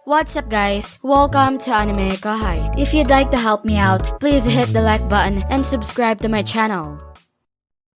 What's up guys? Welcome to AnimeKouhai. If you'd like to help me out, please hit the like button and subscribe to my channel.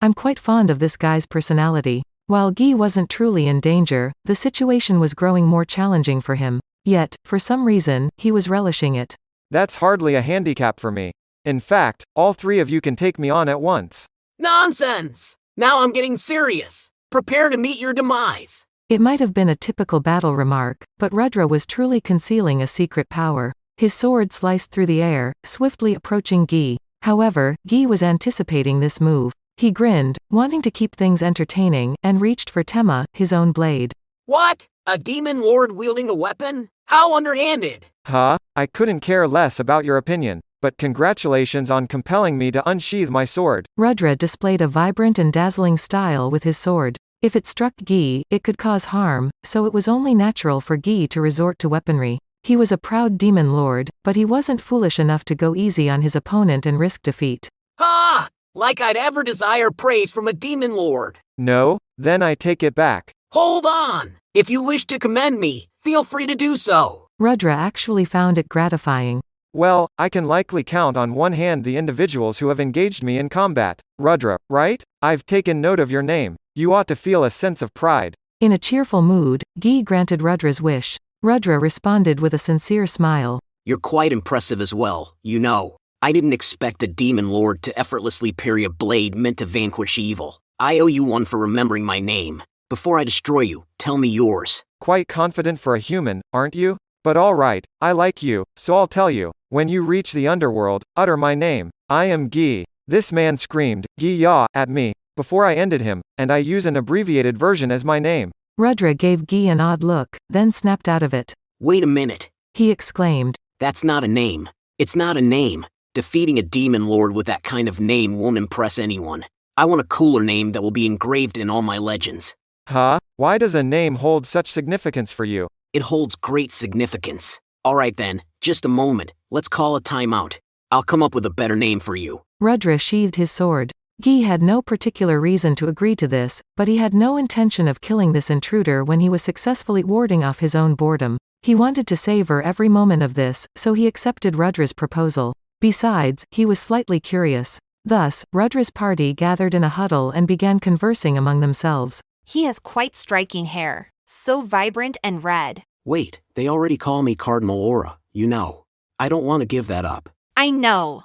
I'm quite fond of this guy's personality. While Guy wasn't truly in danger, the situation was growing more challenging for him. Yet, for some reason, he was relishing it. That's hardly a handicap for me. In fact, all three of you can take me on at once. Nonsense! Now I'm getting serious. Prepare to meet your demise. It might have been a typical battle remark, but Rudra was truly concealing a secret power. His sword sliced through the air, swiftly approaching Guy. However, Guy was anticipating this move. He grinned, wanting to keep things entertaining, and reached for Tema, his own blade. What? A demon lord wielding a weapon? How underhanded! Huh? I couldn't care less about your opinion, but congratulations on compelling me to unsheath my sword. Rudra displayed a vibrant and dazzling style with his sword. If it struck Guy, it could cause harm, so it was only natural for Guy to resort to weaponry. He was a proud demon lord, but he wasn't foolish enough to go easy on his opponent and risk defeat. Ha! Like I'd ever desire praise from a demon lord. No? Then I take it back. Hold on! If you wish to commend me, feel free to do so. Rudra actually found it gratifying. Well, I can likely count on one hand the individuals who have engaged me in combat. Rudra, right? I've taken note of your name. You ought to feel a sense of pride. In a cheerful mood, Guy granted Rudra's wish. Rudra responded with a sincere smile. You're quite impressive as well, you know. I didn't expect a demon lord to effortlessly parry a blade meant to vanquish evil. I owe you one for remembering my name. Before I destroy you, tell me yours. Quite confident for a human, aren't you? But all right, I like you, so I'll tell you. When you reach the underworld, utter my name. I am Guy. This man screamed, Guy-ya, at me, before I ended him, and I use an abbreviated version as my name. Rudra gave Guy an odd look, then snapped out of it. Wait a minute. He exclaimed. That's not a name. It's not a name. Defeating a demon lord with that kind of name won't impress anyone. I want a cooler name that will be engraved in all my legends. Huh? Why does a name hold such significance for you? It holds great significance. Alright then, just a moment, let's call a timeout. I'll come up with a better name for you. Rudra sheathed his sword. Guy had no particular reason to agree to this, but he had no intention of killing this intruder when he was successfully warding off his own boredom. He wanted to savor every moment of this, so he accepted Rudra's proposal. Besides, he was slightly curious. Thus, Rudra's party gathered in a huddle and began conversing among themselves. He has quite striking hair, so vibrant and red. Wait, they already call me Cardinal Aura, you know. I don't want to give that up. I know.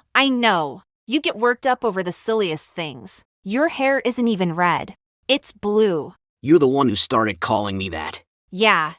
You get worked up over the silliest things. Your hair isn't even red. It's blue. You're the one who started calling me that. Yeah,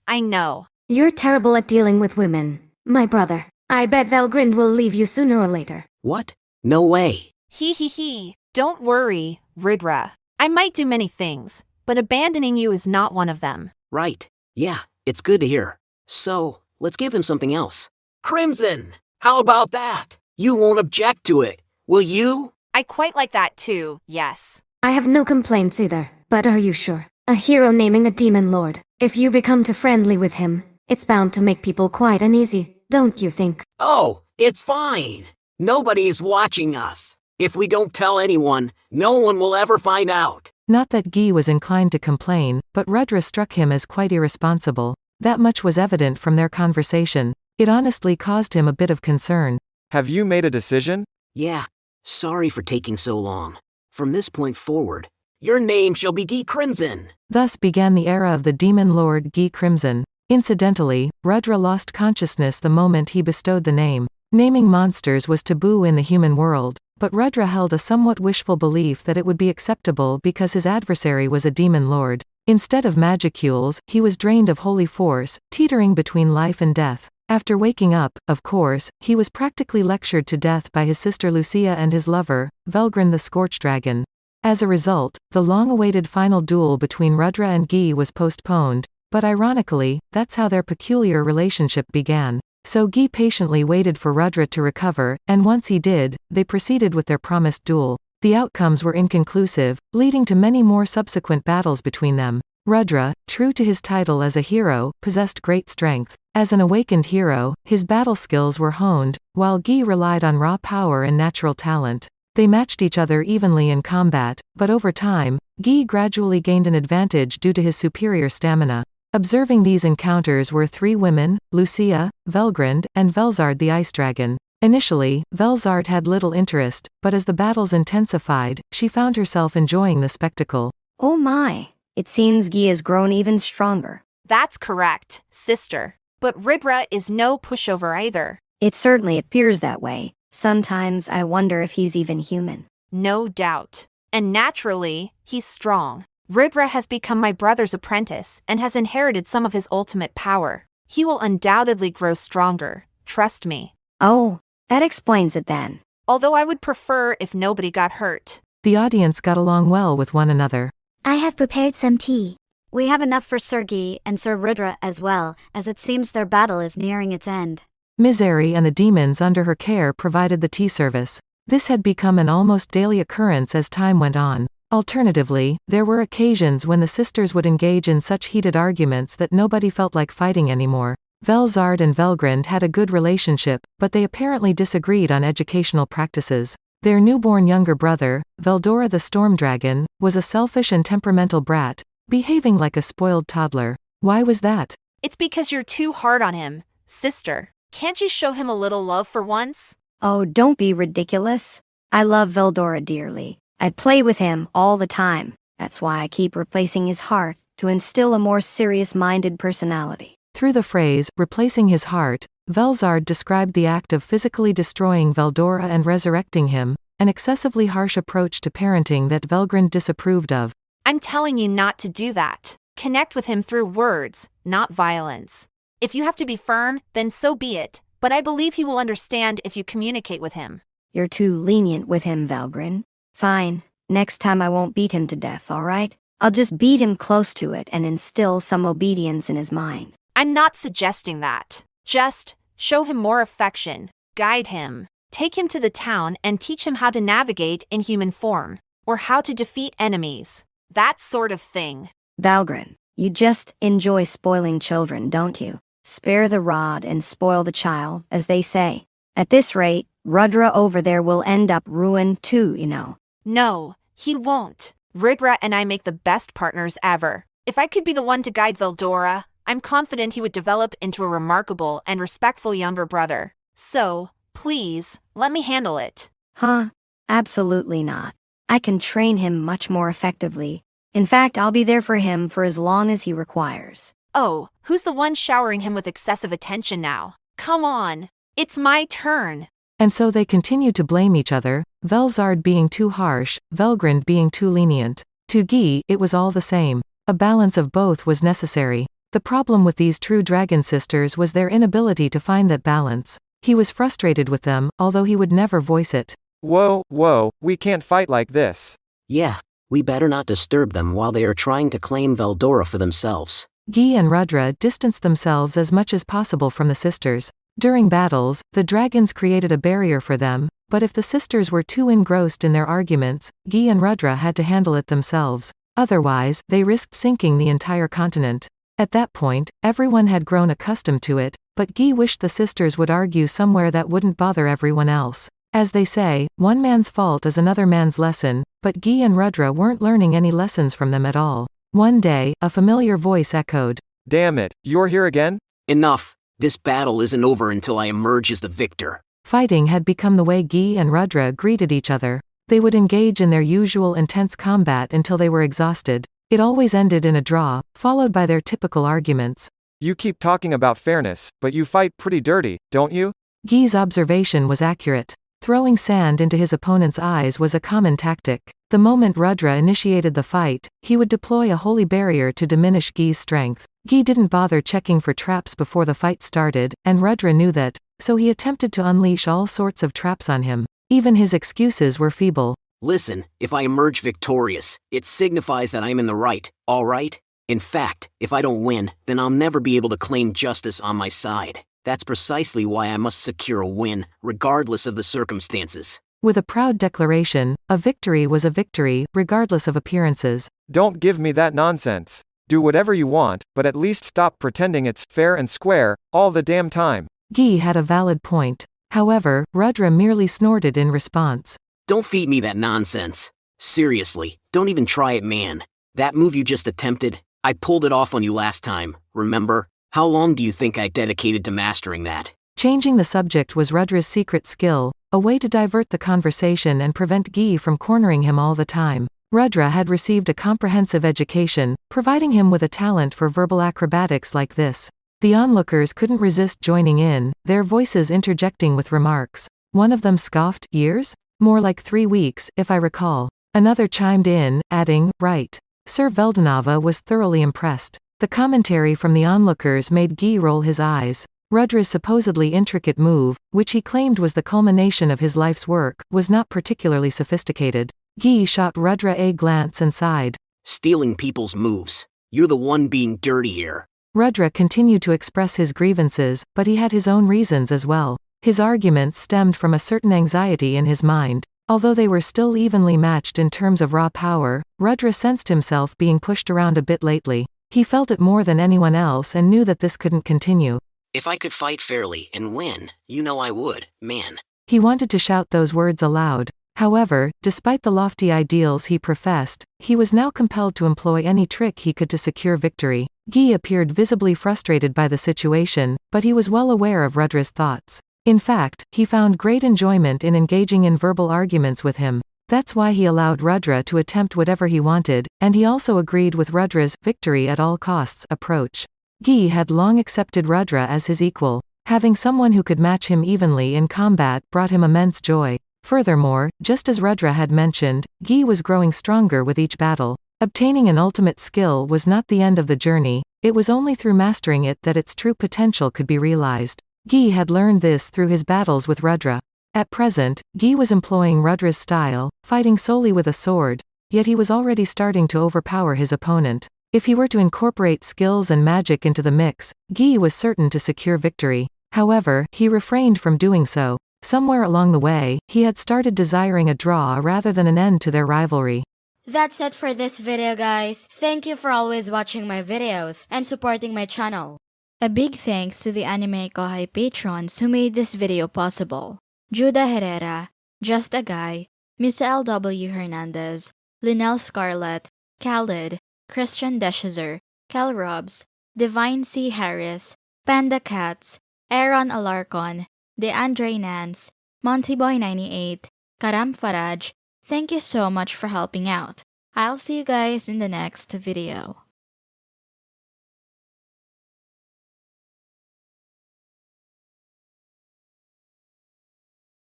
I know. You're terrible at dealing with women, my brother. I bet Valgrind will leave you sooner or later. What? No way. He. Don't worry, Rudra. I might do many things, but abandoning you is not one of them. Right. Yeah, it's good to hear. So, let's give him something else. Crimson! How about that? You won't object to it, will you? I quite like that too, yes. I have no complaints either, but are you sure? A hero naming a demon lord. If you become too friendly with him, it's bound to make people quite uneasy, don't you think? Oh, it's fine. Nobody is watching us. If we don't tell anyone, no one will ever find out. Not that Guy was inclined to complain, but Rudra struck him as quite irresponsible. That much was evident from their conversation. It honestly caused him a bit of concern. Have you made a decision? Yeah. Sorry for taking so long. From this point forward, your name shall be Guy Crimson. Thus began the era of the demon lord Guy Crimson. Incidentally, Rudra lost consciousness the moment he bestowed the name. Naming monsters was taboo in the human world, but Rudra held a somewhat wishful belief that it would be acceptable because his adversary was a demon lord. Instead of magicules, he was drained of holy force, teetering between life and death. After waking up, of course, he was practically lectured to death by his sister Lucia and his lover, Velgrin the Scorched Dragon. As a result, the long-awaited final duel between Rudra and Guy was postponed, but ironically, that's how their peculiar relationship began. So Guy patiently waited for Rudra to recover, and once he did, they proceeded with their promised duel. The outcomes were inconclusive, leading to many more subsequent battles between them. Rudra, true to his title as a hero, possessed great strength. As an awakened hero, his battle skills were honed, while Guy relied on raw power and natural talent. They matched each other evenly in combat, but over time, Guy gradually gained an advantage due to his superior stamina. Observing these encounters were three women, Lucia, Velgrund, and Velzard the Ice Dragon. Initially, Velzard had little interest, but as the battles intensified, she found herself enjoying the spectacle. Oh my, it seems Guy has grown even stronger. That's correct, sister. But Rudra is no pushover either. It certainly appears that way. Sometimes I wonder if he's even human. No doubt. And naturally, he's strong. Rudra has become my brother's apprentice and has inherited some of his ultimate power. He will undoubtedly grow stronger, trust me. Oh, that explains it then. Although I would prefer if nobody got hurt. The audience got along well with one another. I have prepared some tea. We have enough for Sir Guy and Sir Rudra as well, as it seems their battle is nearing its end. Misery and the demons under her care provided the tea service. This had become an almost daily occurrence as time went on. Alternatively, there were occasions when the sisters would engage in such heated arguments that nobody felt like fighting anymore. Velzard and Velgrund had a good relationship, but they apparently disagreed on educational practices. Their newborn younger brother, Veldora the Storm Dragon, was a selfish and temperamental brat, behaving like a spoiled toddler. Why was that? It's because you're too hard on him, sister. Can't you show him a little love for once? Oh, don't be ridiculous. I love Veldora dearly. I play with him all the time. That's why I keep replacing his heart, to instill a more serious-minded personality. Through the phrase, replacing his heart, Velzard described the act of physically destroying Veldora and resurrecting him, an excessively harsh approach to parenting that Velgrund disapproved of. I'm telling you not to do that. Connect with him through words, not violence. If you have to be firm, then so be it, but I believe he will understand if you communicate with him. You're too lenient with him, Velgrund. Fine, next time I won't beat him to death, alright? I'll just beat him close to it and instill some obedience in his mind. I'm not suggesting that. Just show him more affection, guide him, take him to the town and teach him how to navigate in human form, or how to defeat enemies. That sort of thing. Velgrund, you just enjoy spoiling children, don't you? Spare the rod and spoil the child, as they say. At this rate, Rudra over there will end up ruined too, you know. No, he won't. Rudra and I make the best partners ever. If I could be the one to guide Veldora, I'm confident he would develop into a remarkable and respectful younger brother. So, please, let me handle it. Huh? Absolutely not. I can train him much more effectively. In fact, I'll be there for him for as long as he requires. Oh, who's the one showering him with excessive attention now? Come on, it's my turn. And so they continued to blame each other, Velzard being too harsh, Velgrund being too lenient. To Guy, it was all the same. A balance of both was necessary. The problem with these true dragon sisters was their inability to find that balance. He was frustrated with them, although he would never voice it. Whoa, we can't fight like this. Yeah, we better not disturb them while they are trying to claim Veldora for themselves. Guy and Rudra distanced themselves as much as possible from the sisters. During battles, the dragons created a barrier for them, but if the sisters were too engrossed in their arguments, Guy and Rudra had to handle it themselves. Otherwise, they risked sinking the entire continent. At that point, everyone had grown accustomed to it, but Guy wished the sisters would argue somewhere that wouldn't bother everyone else. As they say, one man's fault is another man's lesson, but Guy and Rudra weren't learning any lessons from them at all. One day, a familiar voice echoed. Damn it, you're here again? Enough. This battle isn't over until I emerge as the victor. Fighting had become the way Guy and Rudra greeted each other. They would engage in their usual intense combat until they were exhausted. It always ended in a draw, followed by their typical arguments. You keep talking about fairness, but you fight pretty dirty, don't you? Guy's observation was accurate. Throwing sand into his opponent's eyes was a common tactic. The moment Rudra initiated the fight, he would deploy a holy barrier to diminish Guy's strength. Guy didn't bother checking for traps before the fight started, and Rudra knew that, so he attempted to unleash all sorts of traps on him. Even his excuses were feeble. Listen, if I emerge victorious, it signifies that I'm in the right, alright? In fact, if I don't win, then I'll never be able to claim justice on my side. That's precisely why I must secure a win, regardless of the circumstances. With a proud declaration, a victory was a victory, regardless of appearances. Don't give me that nonsense. Do whatever you want, but at least stop pretending it's fair and square, all the damn time. Guy had a valid point. However, Rudra merely snorted in response. Don't feed me that nonsense. Seriously, don't even try it, man. That move you just attempted, I pulled it off on you last time, remember? How long do you think I dedicated to mastering that? Changing the subject was Rudra's secret skill, a way to divert the conversation and prevent Guy from cornering him all the time. Rudra had received a comprehensive education, providing him with a talent for verbal acrobatics like this. The onlookers couldn't resist joining in, their voices interjecting with remarks. One of them scoffed, "Years? More like 3 weeks, if I recall." Another chimed in, adding, "Right." Sir Veldanava was thoroughly impressed. The commentary from the onlookers made Guy roll his eyes. Rudra's supposedly intricate move, which he claimed was the culmination of his life's work, was not particularly sophisticated. Guy shot Rudra a glance and sighed. Stealing people's moves. You're the one being dirty here. Rudra continued to express his grievances, but he had his own reasons as well. His arguments stemmed from a certain anxiety in his mind. Although they were still evenly matched in terms of raw power, Rudra sensed himself being pushed around a bit lately. He felt it more than anyone else and knew that this couldn't continue. If I could fight fairly and win, you know I would, man. He wanted to shout those words aloud. However, despite the lofty ideals he professed, he was now compelled to employ any trick he could to secure victory. Guy appeared visibly frustrated by the situation, but he was well aware of Rudra's thoughts. In fact, he found great enjoyment in engaging in verbal arguments with him. That's why he allowed Rudra to attempt whatever he wanted, and he also agreed with Rudra's victory at all costs approach. Guy had long accepted Rudra as his equal. Having someone who could match him evenly in combat brought him immense joy. Furthermore, just as Rudra had mentioned, Guy was growing stronger with each battle. Obtaining an ultimate skill was not the end of the journey, it was only through mastering it that its true potential could be realized. Guy had learned this through his battles with Rudra. At present, Guy was employing Rudra's style, fighting solely with a sword, yet he was already starting to overpower his opponent. If he were to incorporate skills and magic into the mix, Guy was certain to secure victory. However, he refrained from doing so. Somewhere along the way, he had started desiring a draw rather than an end to their rivalry. That's it for this video, guys. Thank you for always watching my videos and supporting my channel. A big thanks to the AnimeKouhai patrons who made this video possible. Judah Herrera, Just a Guy, Miss L.W. Hernandez, Linnell Scarlett, Khalid, Christian Deshazer, Cal Robs, Divine C. Harris, Panda Cats, Aaron Alarcon, DeAndre Nance, Montyboy98, Karam Faraj. Thank you so much for helping out. I'll see you guys in the next video.